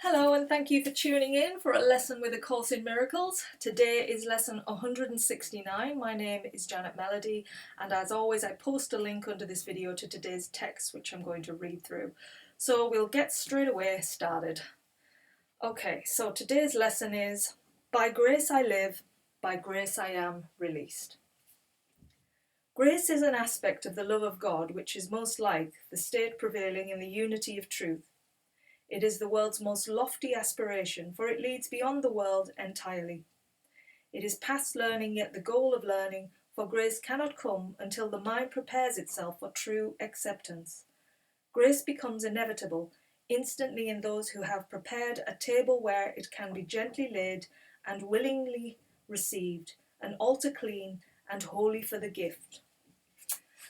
Hello and thank you for tuning in for a lesson with A Course in Miracles. Today is lesson 169. My name is Janet Melody, and as always I post a link under this video to today's text which I'm going to read through. So we'll get straight away started. Okay, so today's lesson is By grace I live, by grace I am released. Grace is an aspect of the love of God which is most like the state prevailing in the unity of truth. It is the world's most lofty aspiration, for it leads beyond the world entirely. It is past learning, yet the goal of learning, for grace cannot come until the mind prepares itself for true acceptance. Grace becomes inevitable instantly in those who have prepared a table where it can be gently laid and willingly received, an altar clean and holy for the gift.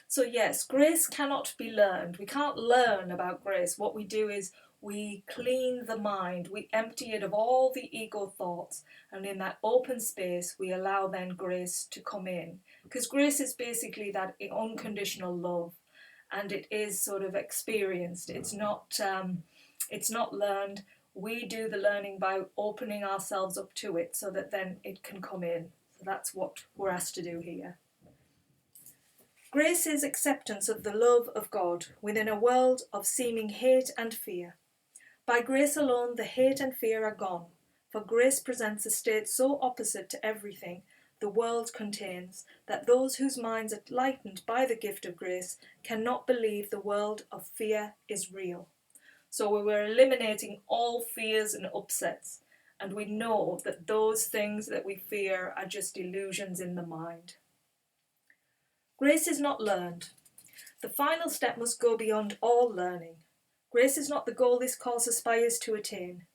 So yes, grace cannot be learned. We can't learn about grace. What we do is we clean the mind, we empty it of all the ego thoughts, and in that open space we allow then grace to come in. Because grace is basically that unconditional love, and it is sort of experienced. It's not learned. We do the learning by opening ourselves up to it so that then it can come in. So that's what we're asked to do here. Grace is acceptance of the love of God within a world of seeming hate and fear. By grace alone the hate and fear are gone, for grace presents a state so opposite to everything the world contains that those whose minds are lightened by the gift of grace cannot believe the world of fear is real. So we're eliminating all fears and upsets, and we know that those things that we fear are just illusions in the mind. Grace is not learned. The final step must go beyond all learning. Grace is not the goal this course aspires to attain.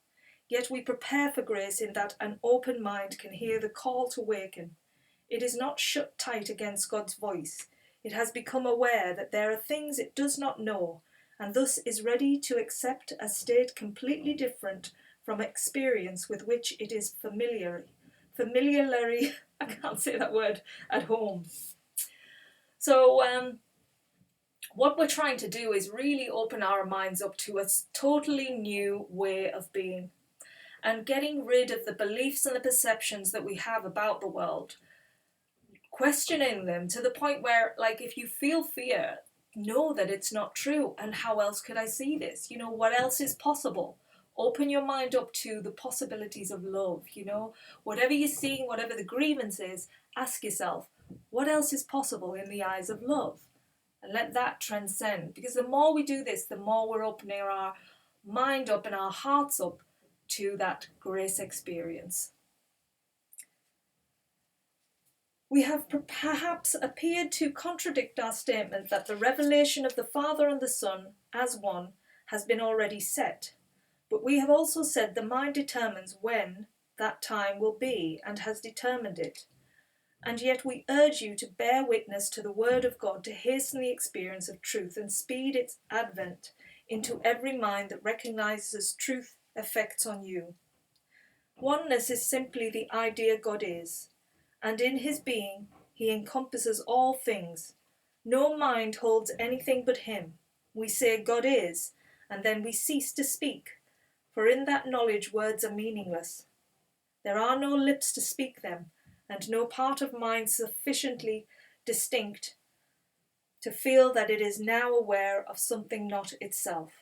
Yet we prepare for grace in that an open mind can hear the call to waken. It is not shut tight against God's voice. It has become aware that there are things it does not know, and thus is ready to accept a state completely different from experience with which it is familiarly, I can't say that word, at home. So, what we're trying to do is really open our minds up to a totally new way of being and getting rid of the beliefs and the perceptions that we have about the world, questioning them to the point where, like, if you feel fear, know that it's not true. And how else could I see this? What else is possible? Open your mind up to the possibilities of love. Whatever you're seeing, whatever the grievance is, ask yourself, what else is possible in the eyes of love? And let that transcend, because the more we do this, the more we're opening our mind up and our hearts up to that grace experience. We have perhaps appeared to contradict our statement that the revelation of the Father and the Son as one has been already set, but we have also said the mind determines when that time will be and has determined it. And yet we urge you to bear witness to the word of God to hasten the experience of truth and speed its advent into every mind that recognizes truth effects on you. Oneness is simply the idea God is, and in his being he encompasses all things. No mind holds anything but him. We say God is, and then we cease to speak, for in that knowledge words are meaningless. There are no lips to speak them, and no part of mind sufficiently distinct to feel that it is now aware of something not itself.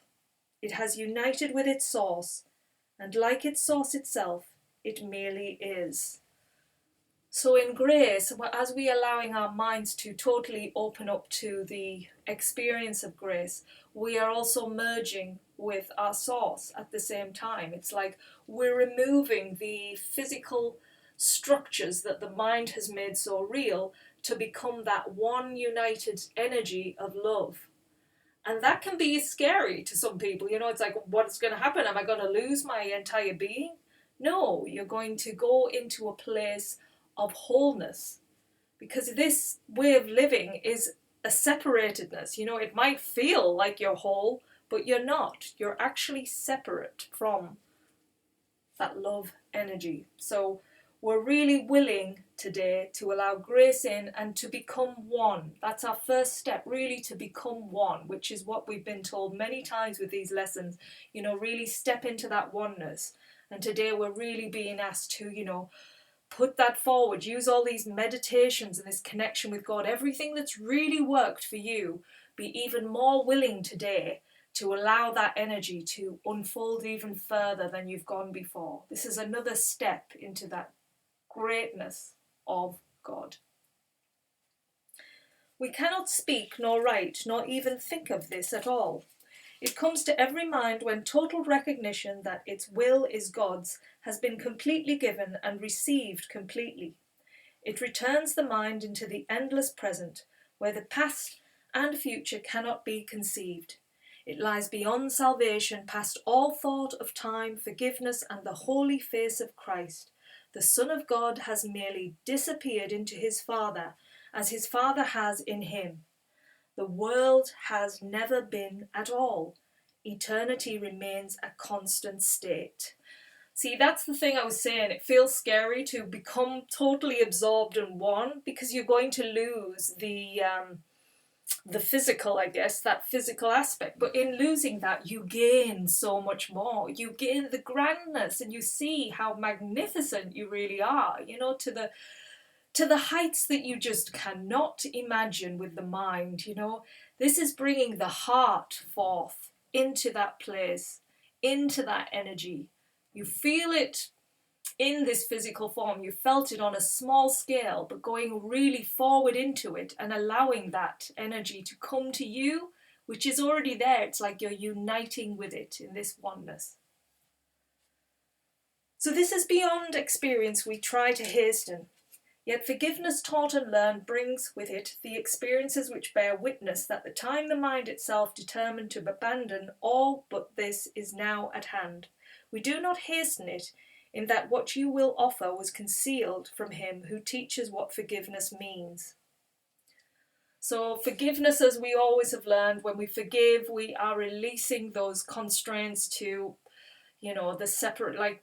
It has united with its source, and like its source itself, it merely is. So in grace, as we are allowing our minds to totally open up to the experience of grace, we are also merging with our source at the same time. It's like we're removing the physical structures that the mind has made so real to become that one united energy of love. And that can be scary to some people. It's like, what's going to happen? Am I going to lose my entire being? No, you're going to go into a place of wholeness, because this way of living is a separatedness. It might feel like you're whole, but you're not. You're actually separate from that love energy. So we're really willing today to allow grace in and to become one. That's our first step, really, to become one, which is what we've been told many times with these lessons. Really step into that oneness. And today we're really being asked to, put that forward. Use all these meditations and this connection with God. Everything that's really worked for you, be even more willing today to allow that energy to unfold even further than you've gone before. This is another step into that greatness of God. We cannot speak nor write nor even think of this at all. It comes to every mind when total recognition that its will is God's has been completely given and received completely. It returns the mind into the endless present, where the past and future cannot be conceived. It lies beyond salvation, past all thought of time, forgiveness, and the holy face of Christ. The Son of God has merely disappeared into his Father, as his Father has in him. The world has never been at all. Eternity remains a constant state. See, that's the thing I was saying. It feels scary to become totally absorbed in one, because you're going to lose the physical, I guess, that physical aspect. But in losing that, you gain so much more. You gain the grandness, and you see how magnificent you really are, to the heights that you just cannot imagine with the mind. This is bringing the heart forth into that place, into that energy. You feel it in this physical form. You felt it on a small scale, but going really forward into it and allowing that energy to come to you, which is already there. It's like you're uniting with it in this oneness. So this is beyond experience we try to hasten. Yet forgiveness taught and learned brings with it the experiences which bear witness that the time the mind itself determined to abandon all but this is now at hand. We do not hasten it, in that what you will offer was concealed from him who teaches what forgiveness means. So forgiveness, as we always have learned, when we forgive, we are releasing those constraints to, the separate,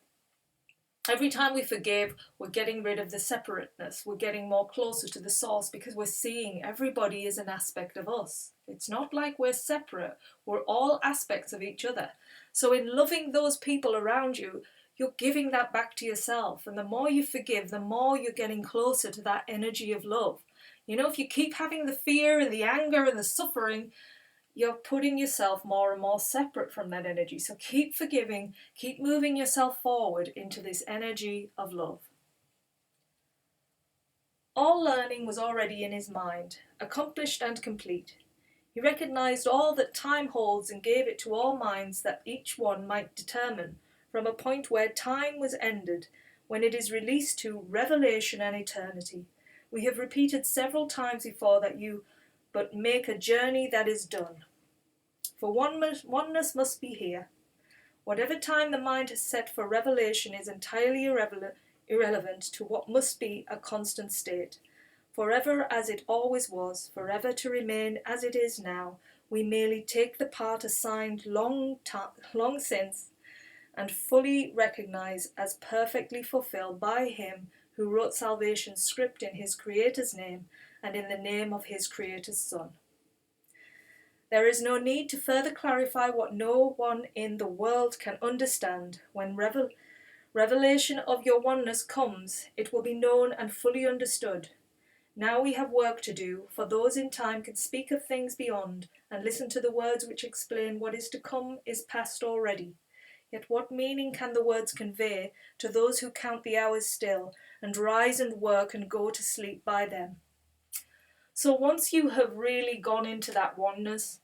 every time we forgive, we're getting rid of the separateness. We're getting more closer to the source, because we're seeing everybody is an aspect of us. It's not like we're separate. We're all aspects of each other. So in loving those people around you, you're giving that back to yourself. And the more you forgive, the more you're getting closer to that energy of love. If you keep having the fear and the anger and the suffering, you're putting yourself more and more separate from that energy. So keep forgiving, keep moving yourself forward into this energy of love. All learning was already in his mind, accomplished and complete. He recognized all that time holds and gave it to all minds that each one might determine, from a point where time was ended, when it is released to revelation and eternity. We have repeated several times before that you but make a journey that is done. For oneness must be here. Whatever time the mind has set for revelation is entirely irrelevant to what must be a constant state. Forever as it always was, forever to remain as it is now, we merely take the part assigned long since, and fully recognize as perfectly fulfilled by him who wrote salvation's script in his Creator's name and in the name of his Creator's Son. There is no need to further clarify what no one in the world can understand. When revelation of your oneness comes, it will be known and fully understood. Now we have work to do, for those in time can speak of things beyond and listen to the words which explain what is to come is past already. Yet what meaning can the words convey to those who count the hours still and rise and work and go to sleep by them? So once you have really gone into that oneness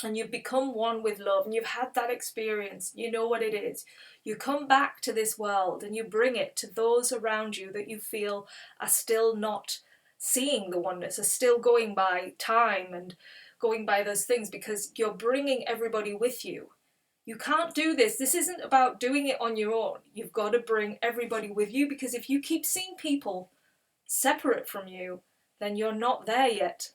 and you've become one with love and you've had that experience, you know what it is. You come back to this world and you bring it to those around you that you feel are still not seeing the oneness, are still going by time and going by those things, because you're bringing everybody with you. You can't do this. This isn't about doing it on your own. You've got to bring everybody with you, because if you keep seeing people separate from you, then you're not there yet.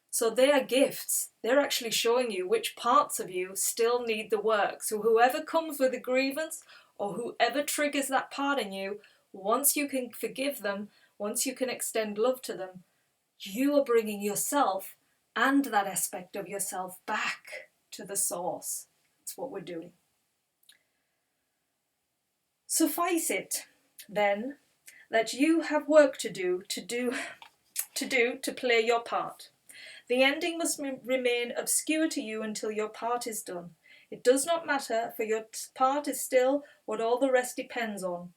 So they are gifts. They're actually showing you which parts of you still need the work. So whoever comes with a grievance or whoever triggers that part in you once you can forgive them, once you can extend love to them, you are bringing yourself and that aspect of yourself back to the source. That's what we're doing. Suffice it, then, that you have work to play your part. The ending must remain obscure to you until your part is done. It does not matter, for your part is still what all the rest depends on.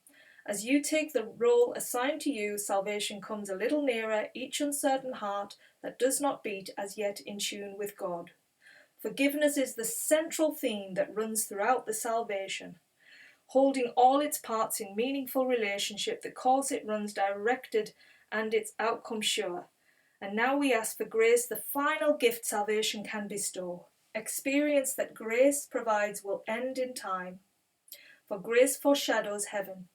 As you take the role assigned to you, salvation comes a little nearer each uncertain heart that does not beat as yet in tune with God. Forgiveness is the central theme that runs throughout the salvation, holding all its parts in meaningful relationship. The course it runs directed and its outcome sure. And now we ask for grace, the final gift salvation can bestow. Experience that grace provides will end in time. For grace foreshadows heaven,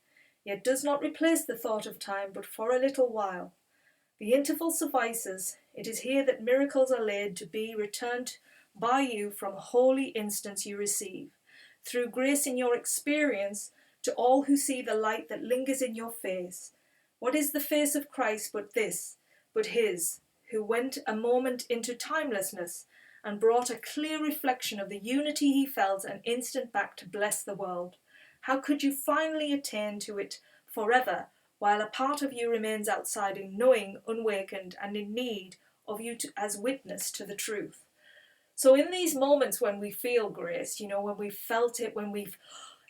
yet does not replace the thought of time, but for a little while. The interval suffices. It is here that miracles are laid to be returned by you from holy instance you receive. Through grace in your experience, to all who see the light that lingers in your face. What is the face of Christ but this, but his, who went a moment into timelessness and brought a clear reflection of the unity he felt an instant back to bless the world? How could you finally attain to it forever, while a part of you remains outside, knowing, unawakened, and in need of you as witness to the truth? So in these moments when we feel grace, when we've felt it, when we've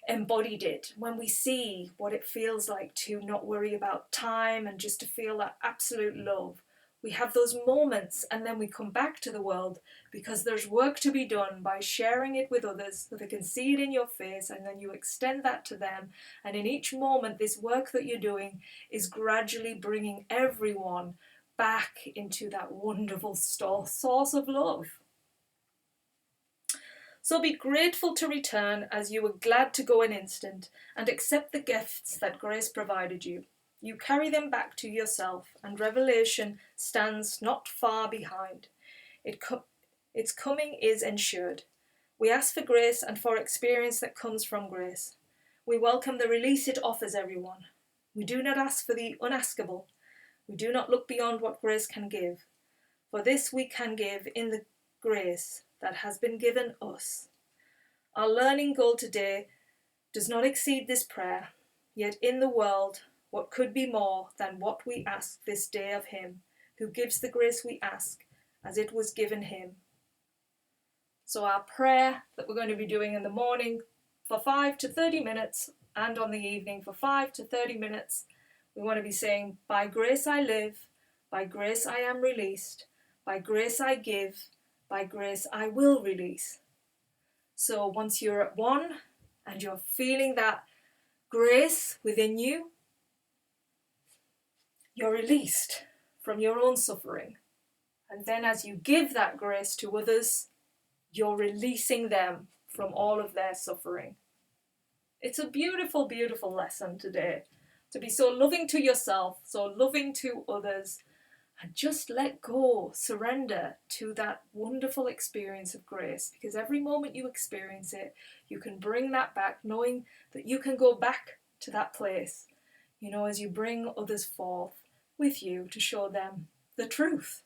embodied it, when we see what it feels like to not worry about time and just to feel that absolute love, we have those moments, and then we come back to the world because there's work to be done by sharing it with others so they can see it in your face, and then you extend that to them. And in each moment, this work that you're doing is gradually bringing everyone back into that wonderful source of love. So be grateful to return as you were glad to go an instant, and accept the gifts that grace provided you. You carry them back to yourself, and revelation stands not far behind. Its coming is ensured. We ask for grace and for experience that comes from grace. We welcome the release it offers everyone. We do not ask for the unaskable. We do not look beyond what grace can give. For this we can give in the grace that has been given us. Our learning goal today does not exceed this prayer, yet in the world, what could be more than what we ask this day of him, who gives the grace we ask, as it was given him? So our prayer that we're going to be doing in the morning for 5 to 30 minutes, and on the evening for 5 to 30 minutes, we want to be saying, by grace I live, by grace I am released, by grace I give, by grace I will release. So once you're at 1 and you're feeling that grace within you, you're released from your own suffering. And then as you give that grace to others, you're releasing them from all of their suffering. It's a beautiful, beautiful lesson today. To be so loving to yourself, so loving to others, and just let go, surrender to that wonderful experience of grace. Because every moment you experience it, you can bring that back, knowing that you can go back to that place, as you bring others forth with you to show them the truth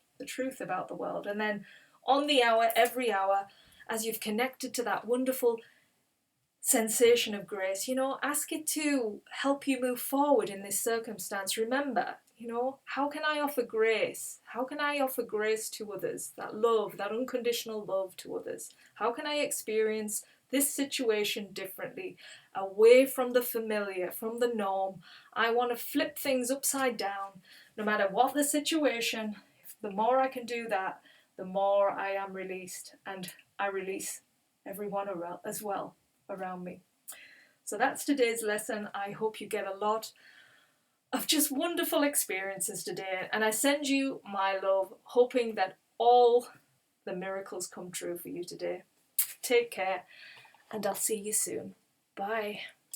about the world. And then on the hour, every hour, as you've connected to that wonderful sensation of grace, ask it to help you move forward in this circumstance. Remember, how can I offer grace? How can I offer grace to others? That love, that unconditional love to others. How can I experience this situation differently, away from the familiar, from the norm? I want to flip things upside down, no matter what the situation. The more I can do that, the more I am released, and I release everyone around as well around me. So that's today's lesson. I hope you get a lot of just wonderful experiences today, and I send you my love, hoping that all the miracles come true for you today. Take care, and I'll see you soon. Bye.